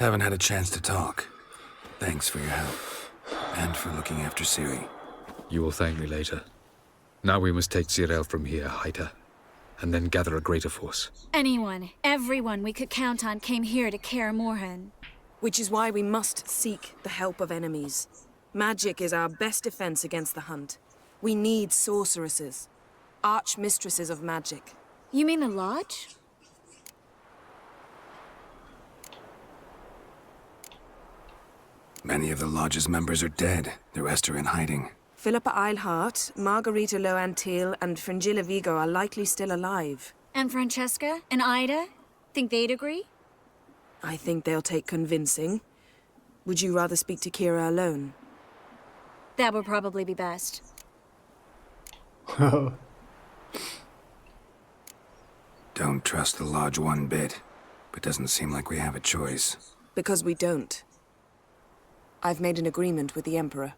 Haven't had a chance to talk. Thanks for your help. And for looking after Ciri. You will thank me later. Now we must take Cyril from here, hide her, and then gather a greater force. Anyone, everyone we could count on came here to Kaer Morhen. Which is why we must seek the help of enemies. Magic is our best defense against the hunt. We need sorceresses. Archmistresses of magic. You mean the Lodge? Many of the Lodge's members are dead. The rest are in hiding. Philippa Eilhart, Margarita Loantil, and Fringilla Vigo are likely still alive. And Francesca? And Ida? Think they'd agree? I think they'll take convincing. Would you rather speak to Kira alone? That would probably be best. Don't trust the Lodge one bit, but doesn't seem like we have a choice. Because we don't. I've made an agreement with the Emperor.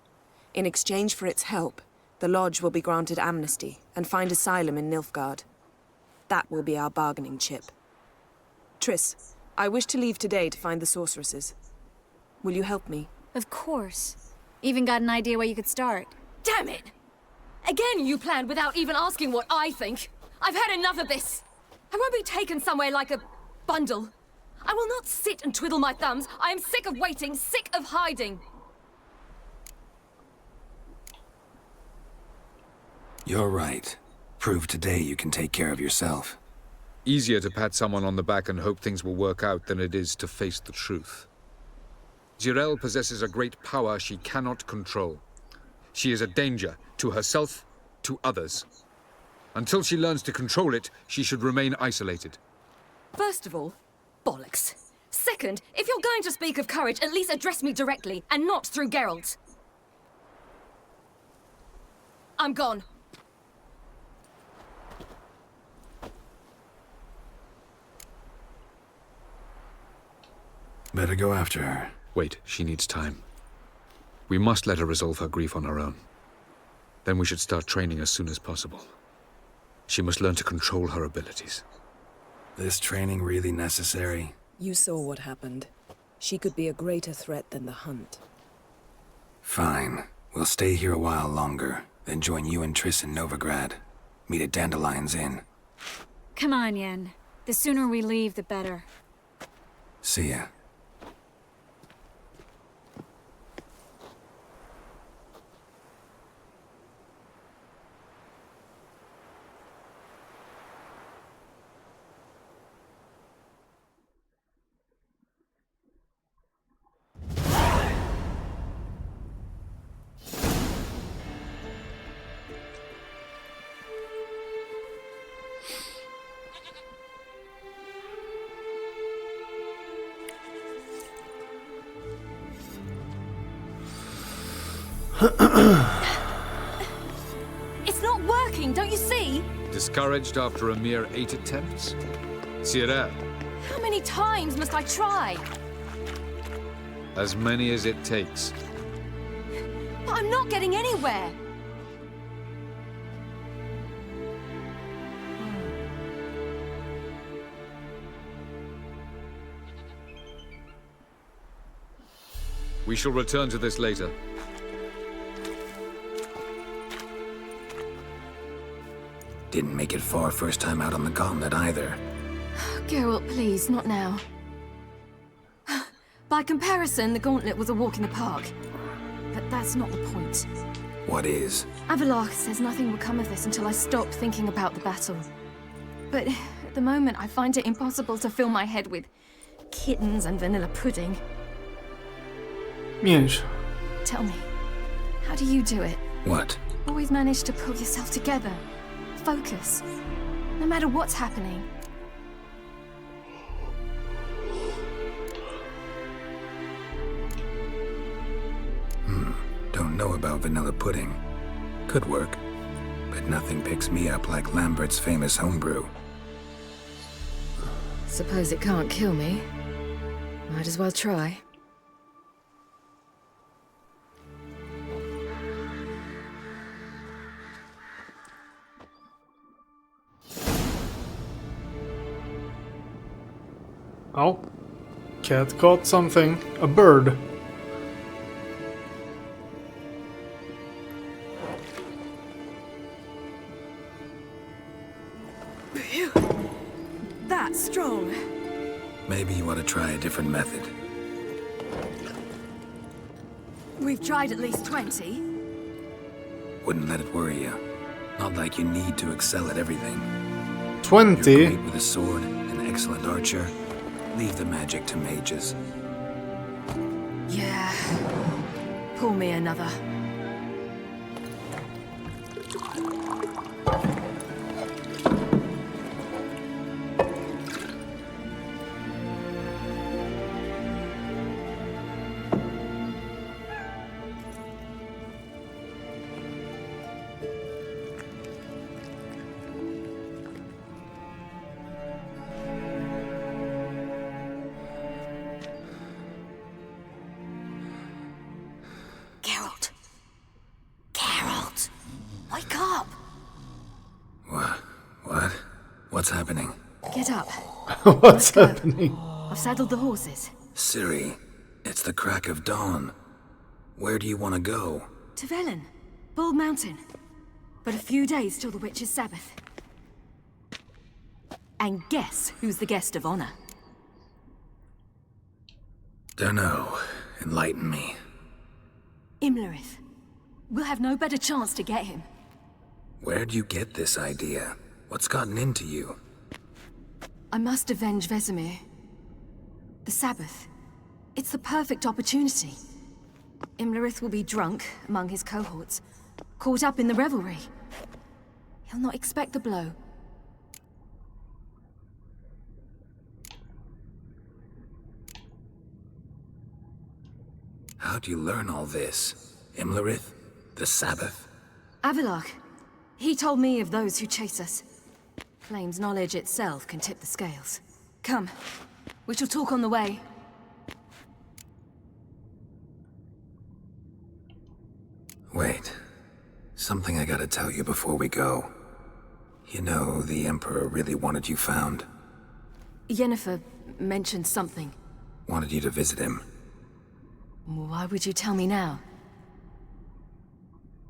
In exchange for its help, the Lodge will be granted amnesty and find asylum in Nilfgaard. That will be our bargaining chip. Triss, I wish to leave today to find the sorceresses. Will you help me? Of course. Even got an idea where you could start. Damn it! Again you planned without even asking what I think. I've had enough of this. I won't be taken somewhere like a bundle. I will not sit and twiddle my thumbs. I am sick of waiting, sick of hiding. You're right. Prove today you can take care of yourself. Easier to pat someone on the back and hope things will work out than it is to face the truth. Jirel possesses a great power she cannot control. She is a danger to herself, to others. Until she learns to control it, she should remain isolated. First of all, bollocks. Second, if you're going to speak of courage, at least address me directly, and not through Geralt. I'm gone. Better go after her. Wait, she needs time. We must let her resolve her grief on her own. Then we should start training as soon as possible. She must learn to control her abilities. This training really necessary? You saw what happened. She could be a greater threat than the hunt. Fine. We'll stay here a while longer, then join you and Triss in Novigrad. Meet at Dandelion's Inn. Come on, Yen. The sooner we leave, the better. See ya. It's not working, don't you see? Discouraged after a mere 8 attempts? Cyril, How many times must I try? as many as it takes. But I'm not getting anywhere. We shall return to this later. Didn't make it far first time out on the gauntlet either. Geralt, please, not now. By comparison, the gauntlet was a walk in the park. But that's not the point. What is? Avallac'h says nothing will come of this until I stop thinking about the battle. But at the moment, I find it impossible to fill my head with kittens and vanilla pudding. 面试 Tell me, how do you do it? What? Always manage to pull yourself together. Focus. No matter what's happening. Don't know about vanilla pudding. Could work. But nothing picks me up like Lambert's famous homebrew. Suppose it can't kill me. Might as well try. Cat caught something. A bird. That's strong. Maybe you ought to try a different method. We've tried at least 20. Wouldn't let it worry you. Not like you need to excel at everything. 20? You're great with a sword, an excellent archer. Leave the magic to mages. Yeah. Pull me another. Wake up! What? What's happening? Get up. What's happening? I've saddled the horses. Ciri, it's the crack of dawn. Where do you want to go? To Velen. Bald Mountain. But a few days till the Witch's Sabbath. And guess who's the guest of honor? Dunno. Enlighten me. Imlerith. We'll have no better chance to get him. Where'd you get this idea? What's gotten into you? I must avenge Vesemir. The Sabbath. It's the perfect opportunity. Imlerith will be drunk among his cohorts, caught up in the revelry. He'll not expect the blow. How'd you learn all this? Imlerith? The Sabbath? Avilark. He told me of those who chase us. Claims knowledge itself can tip the scales. Come. We shall talk on the way. Wait. Something I gotta tell you before we go. You know, the Emperor really wanted you found. Yennefer mentioned something. Wanted you to visit him. Why would you tell me now?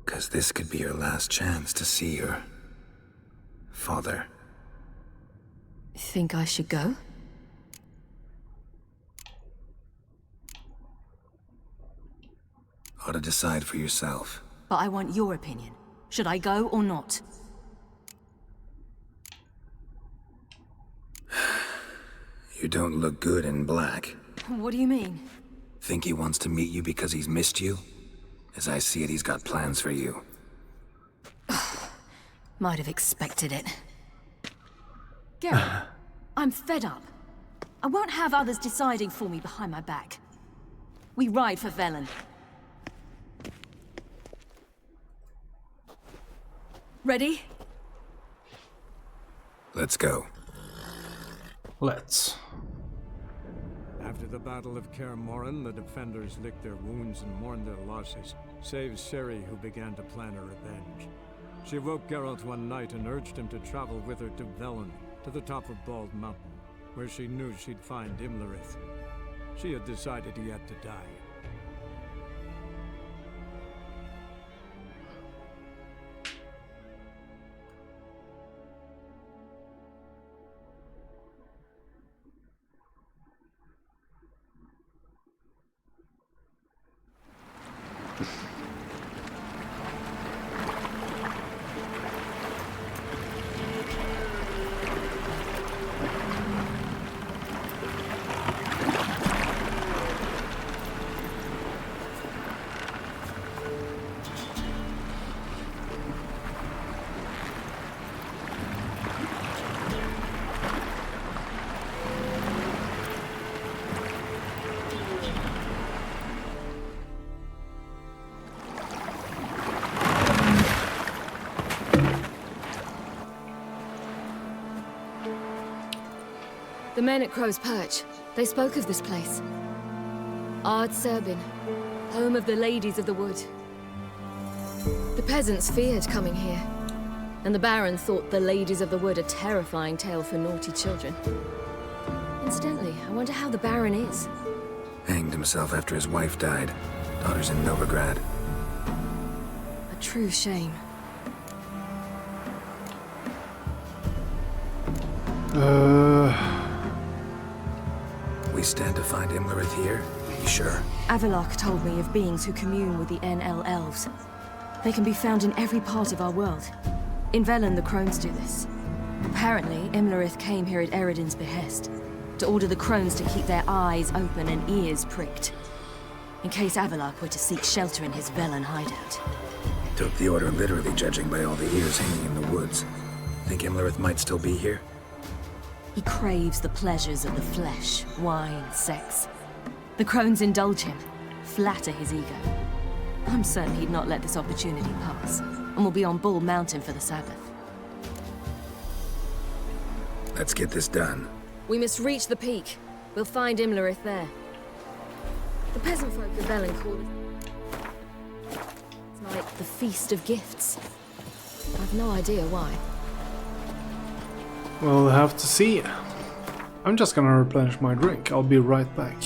'Cause this could be your last chance to see your... father. Think I should go? Ought to decide for yourself. But I want your opinion. Should I go or not? You don't look good in black. What do you mean? Think he wants to meet you because he's missed you? As I see it, he's got plans for you. Might have expected it. Geralt, I'm fed up. I won't have others deciding for me behind my back. We ride for Velen. Ready? Let's go. Let's. After the Battle of Kaer Morhen, the defenders licked their wounds and mourned their losses, save Ciri, who began to plan her revenge. She woke Geralt one night and urged him to travel with her to Velen, to the top of Bald Mountain, where she knew she'd find Imlerith. She had decided he had to die. The men at Crow's Perch, they spoke of this place. Ard Serbin, home of the Ladies of the Wood. The peasants feared coming here, and the Baron thought the Ladies of the Wood a terrifying tale for naughty children. Incidentally, I wonder how the Baron is. Hanged himself after his wife died. Daughter's in Novigrad. A true shame. We stand to find Imlerith here? You sure? Avalok told me of beings who commune with the NL elves. They can be found in every part of our world. In Velen, the crones do this. Apparently, Imlerith came here at Eredin's behest, to order the crones to keep their eyes open and ears pricked, in case Avalok were to seek shelter in his Velen hideout. Took the order literally, judging by all the ears hanging in the woods. Think Imlerith might still be here? He craves the pleasures of the flesh, wine, sex. The crones indulge him, flatter his ego. I'm certain he'd not let this opportunity pass, and will be on Bull Mountain for the Sabbath. Let's get this done. We must reach the peak. We'll find Imlerith there. The peasant folk of Velen call it... It's like the Feast of Gifts. I've no idea why. We'll have to see. I'm just gonna replenish my drink. I'll be right back.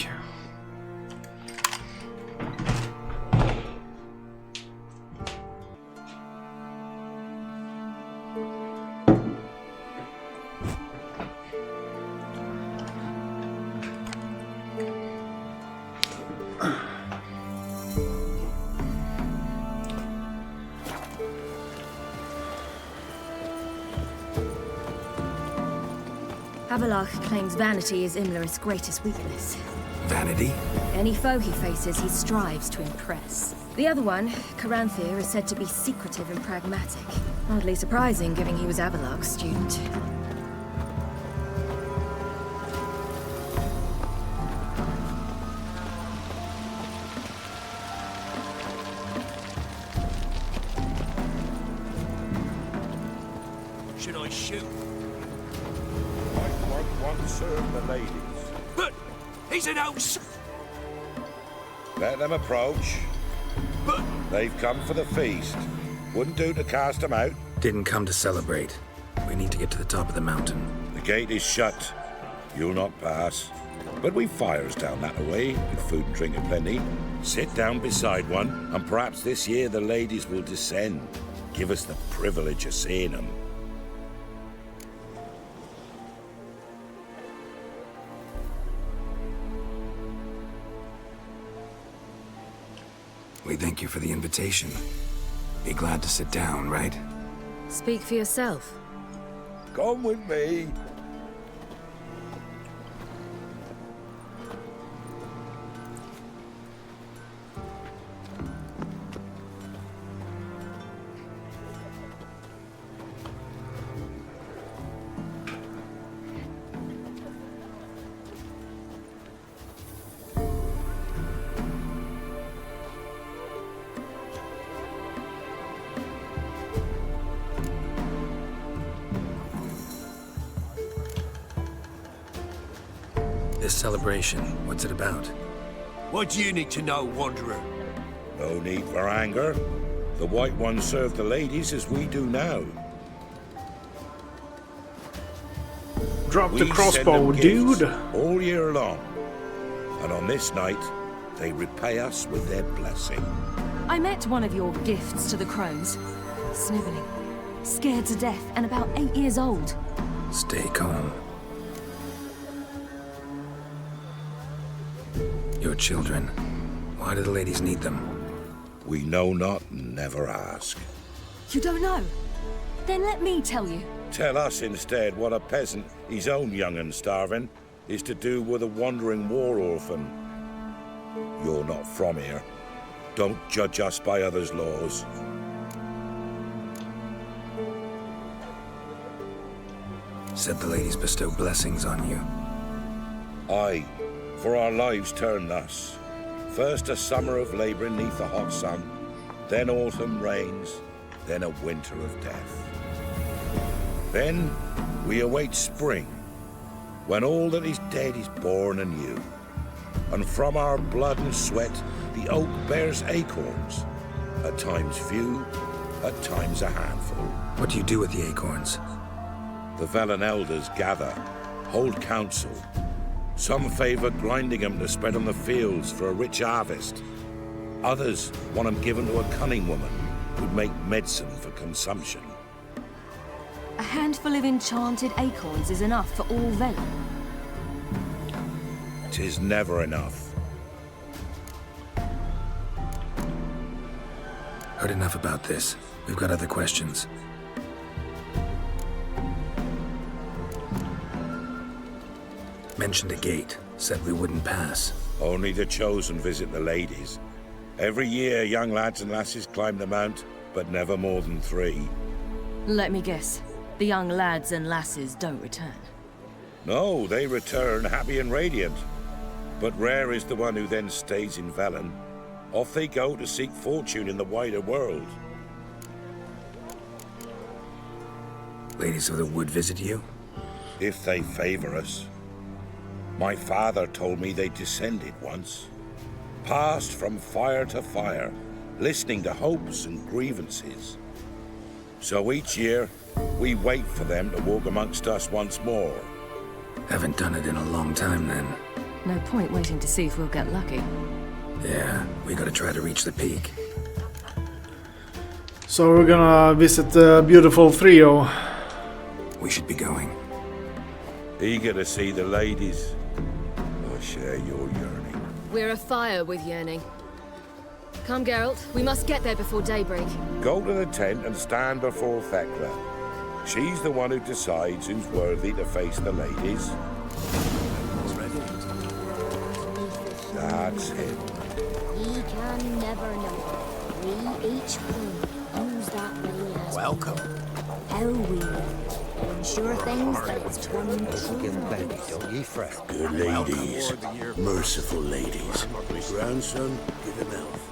Avalok claims vanity is Imlerith's greatest weakness. Vanity? Any foe he faces, he strives to impress. The other one, Caranthir, is said to be secretive and pragmatic. Hardly surprising, given he was Avalok's student. Should I shoot? One serve the ladies. But he's an ouse. Let them approach. But They've come for the feast. Wouldn't do to cast them out. Didn't come to celebrate. We need to get to the top of the mountain. The gate is shut. You'll not pass. But we've fires down that way, with food and drink aplenty. Sit down beside one, and perhaps this year the ladies will descend. Give us the privilege of seeing them. We thank you for the invitation. Be glad to sit down, right? Speak for yourself. Come with me. This celebration, what's it about? what do you need to know, Wanderer? No need for anger. The White Ones serve the ladies as we do now. Drop the We crossbow, send them gifts dude. all year long. And on this night, they repay us with their blessing. I met one of your gifts to the crones. Sniveling, scared to death, and about 8 years old. Stay calm. Your children. Why do the ladies need them? We know not and never ask. You don't know? Then let me tell you. Tell us instead what a peasant, his own young and starving, is to do with a wandering war orphan. You're not from here. Don't judge us by others' laws. Said the ladies bestow blessings on you. Aye, for our lives turn thus. First a summer of labouring neath the hot sun, then autumn rains, then a winter of death. Then we await spring, when all that is dead is born anew. And from our blood and sweat, the oak bears acorns. At times few, at times a handful. What do you do with the acorns? The Velen elders gather, hold council, Some favor grinding them to spread on the fields for a rich harvest. Others want them given to a cunning woman who'd make medicine for consumption. A handful of enchanted acorns is enough for all Velen. 'Tis never enough. Heard enough about this. We've got other questions. Mentioned a gate. Said we wouldn't pass. Only the chosen visit the ladies. Every year, young lads and lasses climb the mount, but never more than 3. Let me guess. The young lads and lasses don't return. No, they return happy and radiant. But rare is the one who then stays in Velen. Off they go to seek fortune in the wider world. Ladies of the Wood visit you? If they favor us. My father told me they descended once. Passed from fire to fire, listening to hopes and grievances. So each year, we wait for them to walk amongst us once more. Haven't done it in a long time then. No point waiting to see if we'll get lucky. Yeah, we gotta try to reach the peak. So we're gonna visit the beautiful trio. We should be going. Eager to see the ladies. I share your yearning. We're afire with yearning. Come, Geralt. We must get there before daybreak. Go to the tent and stand before Thekla. She's the one who decides who's worthy to face the ladies. That's him. We can never know. We each one use that ring as Welcome. how we ensure things that it's one true. Don't ye fret. Good ladies, merciful ladies. My grandson, give him health.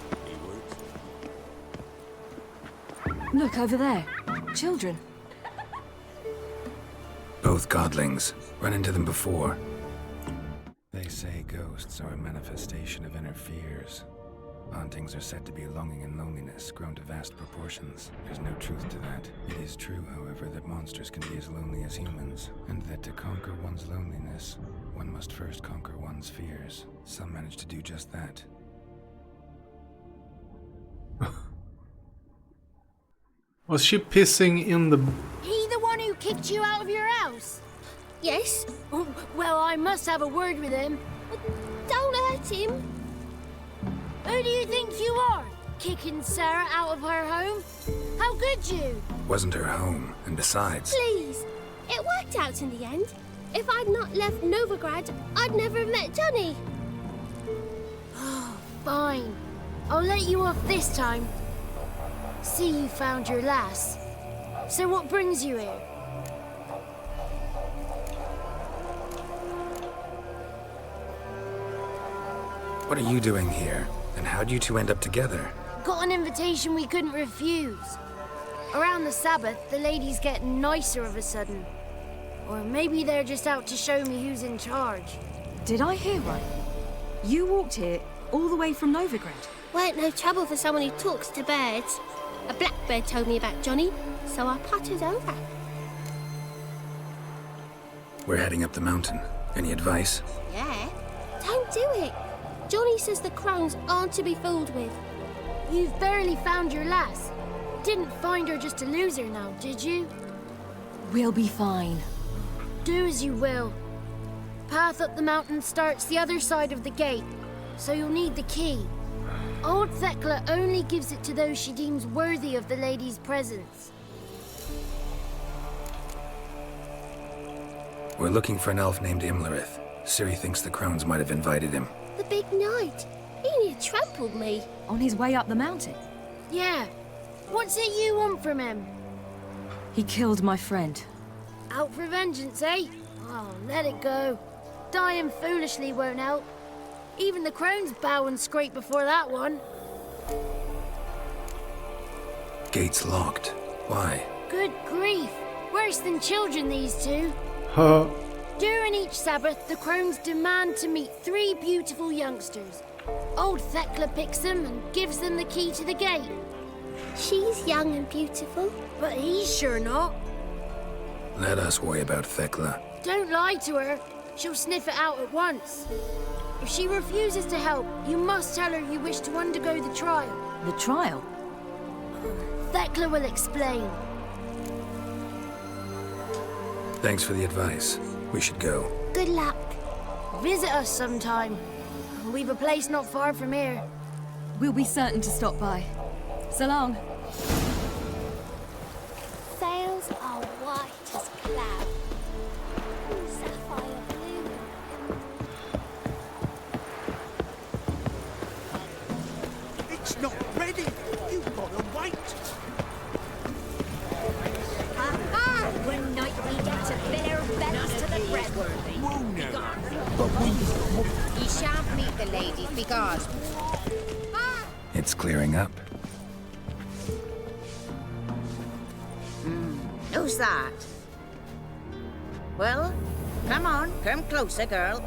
Look over there. Children. Both godlings. Run into them before. They say ghosts are a manifestation of inner fears. Hauntings are said to be longing and loneliness grown to vast proportions. There's no truth to that. It is true, however, that monsters can be as lonely as humans, and that to conquer one's loneliness, one must first conquer one's fears. Some manage to do just that. Was she pissing in the... He the one who kicked you out of your house? Yes. Oh, well, I must have a word with him. Don't hurt him. Who do you think you are? Kicking Sarah out of her home? How could you? Wasn't her home, and besides... Please. It worked out in the end. If I'd not left Novigrad, I'd never have met Johnny. Oh, fine. I'll let you off this time. See, you found your lass. So what brings you here? What are you doing here? And how'd you two end up together? Got an invitation we couldn't refuse. Around the Sabbath, the ladies get nicer of a sudden. Or maybe they're just out to show me who's in charge. Did I hear right? You walked here all the way from Novigrad? Weren't no trouble for someone who talks to birds. A blackbird told me about Johnny, so I pottered over. We're heading up the mountain. Any advice? Yeah? Don't do it. Johnny says the crones aren't to be fooled with. You've barely found your lass. Didn't find her just to lose her now, did you? We'll be fine. Do as you will. Path up the mountain starts the other side of the gate, so you'll need the key. Old Thekla only gives it to those she deems worthy of the lady's presence. We're looking for an elf named Imlerith. Ciri thinks the crones might have invited him. The big knight. He near trampled me. On his way up the mountain? Yeah. What's it you want from him? He killed my friend. Out for vengeance, eh? Oh, let it go. Dying foolishly won't help. Even the crones bow and scrape before that one. Gate's locked. Why? Good grief. Worse than children, these two. During each Sabbath, the crones demand to meet 3 beautiful youngsters. Old Thekla picks them and gives them the key to the gate. She's young and beautiful. But he's sure not. Let us worry about Thekla. Don't lie to her. she'll sniff it out at once. If she refuses to help, you must tell her you wish to undergo the trial. The trial? Thekla will explain. Thanks for the advice. We should go. Good luck. Visit us sometime. We've a place not far from here. We'll be certain to stop by. So long. Sails are white as cloud. Sapphire blue. It's not ready. You've got to wait. One night we get to fill our bellies to the bread. Ye shan't meet the ladies, because It's clearing up. who's that? Well, come on, come closer, girl.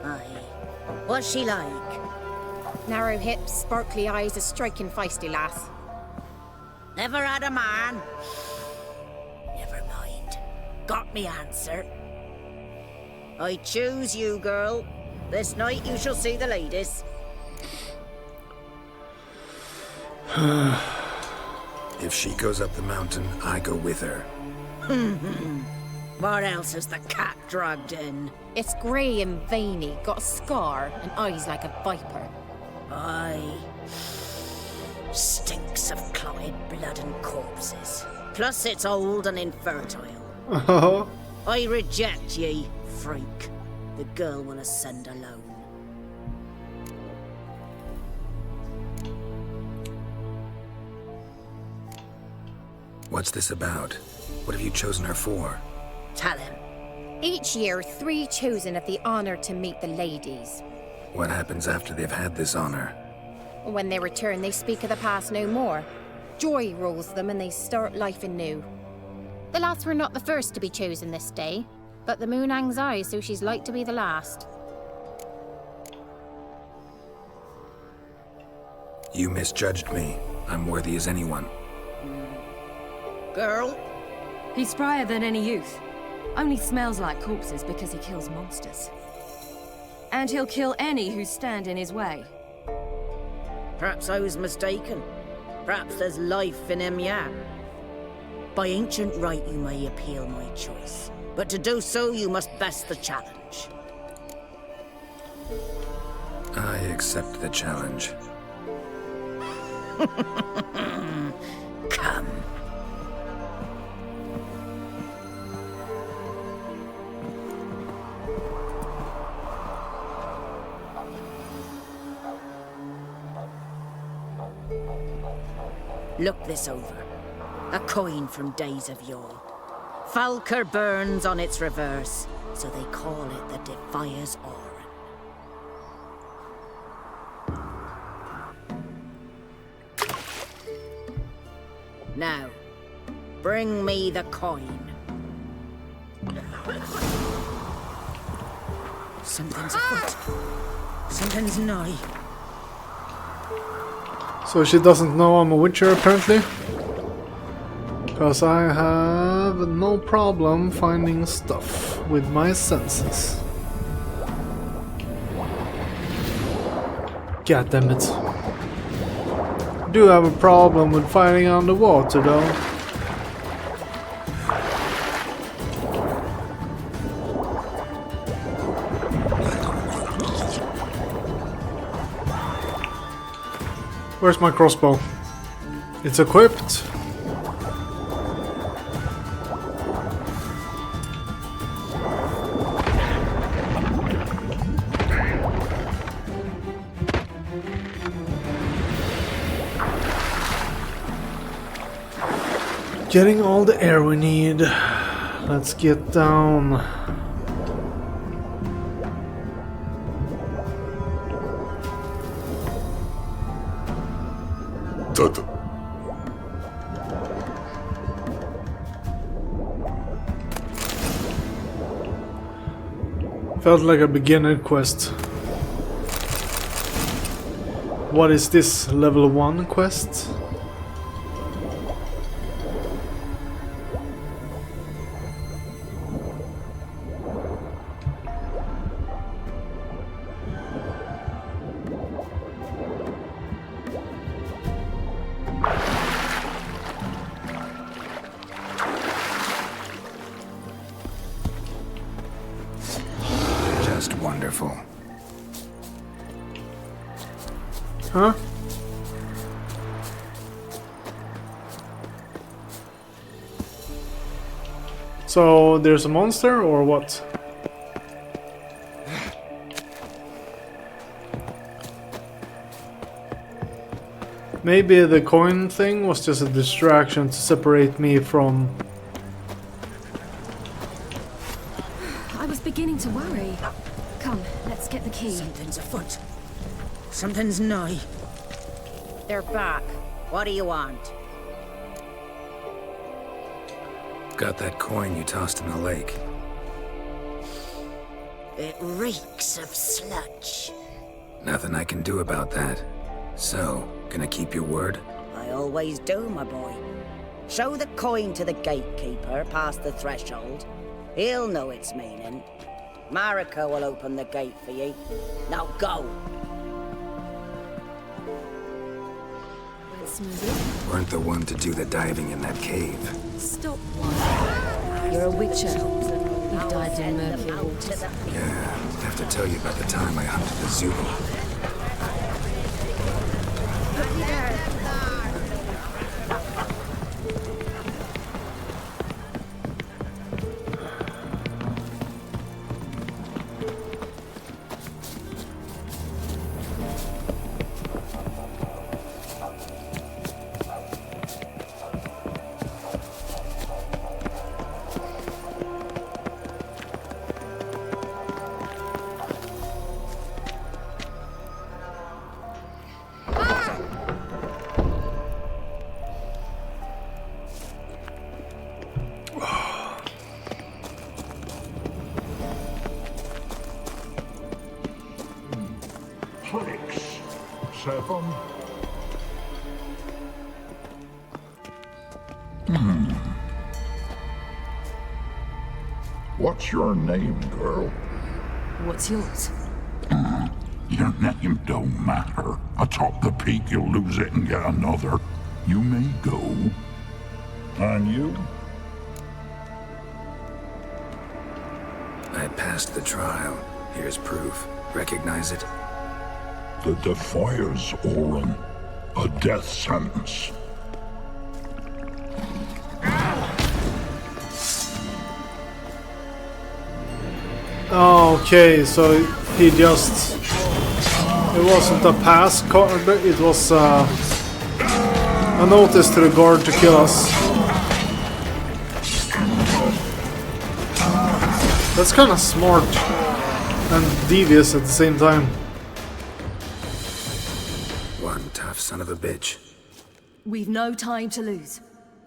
Aye. What's she like? Narrow hips, sparkly eyes, a striking feisty lass. Never had a man. Never mind. Got me answer. I choose you, girl. This night you shall see the ladies. If she goes up the mountain, I go with her. What else has the cat dragged in? It's grey and veiny, got a scar, and eyes like a viper. Aye. Stinks of clotted blood and corpses. Plus it's old and infertile. I reject ye, freak. The girl will ascend alone. What's this about? What have you chosen her for? Tell him. Each year, 3 chosen have the honor to meet the ladies. What happens after they've had this honor? When they return, they speak of the past no more. Joy rules them and they start life anew. The lads were not the first to be chosen this day, but the moon hangs high, so she's like to be the last. You misjudged me. I'm worthy as anyone. Girl? He's sprier than any youth. Only smells like corpses because he kills monsters. And he'll kill any who stand in his way. Perhaps I was mistaken. Perhaps there's life in him yet. By ancient right you may appeal my choice, but to do so you must best the challenge. I accept the challenge. Come. Look this over. A coin from days of yore. Falker burns on its reverse, so they call it the Defier's Oran. Now, bring me the coin. Something's afoot. Something's nigh. So she doesn't know I'm a witcher, apparently. Because I have no problem finding stuff with my senses. God damn it. Do have a problem with fighting underwater, though. Where's my crossbow? It's equipped. Getting all the air we need. Let's get down. Felt like a beginner quest. What is this? Level 1 quest? So there's a monster or what? Maybe the coin thing was just a distraction to separate me from... I was beginning to worry. Come, let's get the key. Something's afoot. Something's nigh. They're back. What do you want? Got that coin you tossed in the lake. It reeks of sludge. Nothing I can do about that. So, gonna keep your word? I always do, my boy. Show the coin to the gatekeeper past the threshold. He'll know its meaning. Marika will open the gate for ye. Now go! Went smoothly. Weren't the one to do the diving in that cave. Stop one. You're a witcher. You've dived in murky waters. Yeah, I have to tell you about the time I hunted the Zulu. What's your name, girl? What's yours? Your name don't matter. Atop the peak, you'll lose it and get another. You may go. And you? I passed the trial. Here's proof. Recognize it? The Defiers, Orin. A death sentence. Okay, so he just... It wasn't a pass card, it was a notice to the guard to kill us. That's kind of smart and devious at the same time. One tough son of a bitch. We've no time to lose.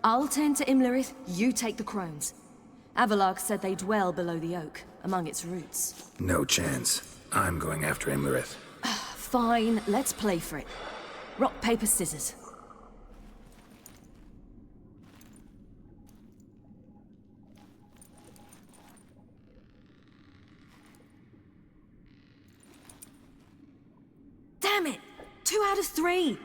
I'll tend to Imlerith, you take the crones. Avalark said they dwell below the oak, among its roots. No chance. I'm going after Imlerith. Fine, let's play for it. Rock, paper, scissors. Damn it! 2 out of 3!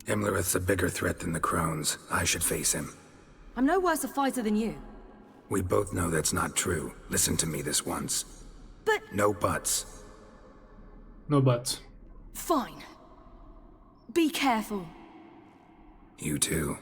Imlerith's a bigger threat than the crones. I should face him. I'm no worse a fighter than you. We both know that's not true. Listen to me this once. But... No buts. No buts. Fine. Be careful. You too.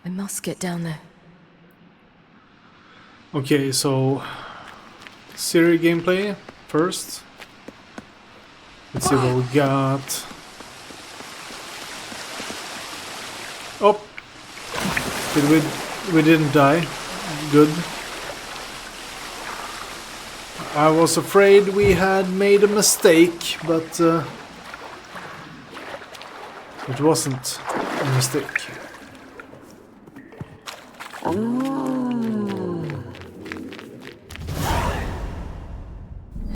I must get down there. Okay, so... Siri gameplay first. Let's see what we got. Oh! We didn't die. Good. I was afraid we had made a mistake, but it wasn't a mistake.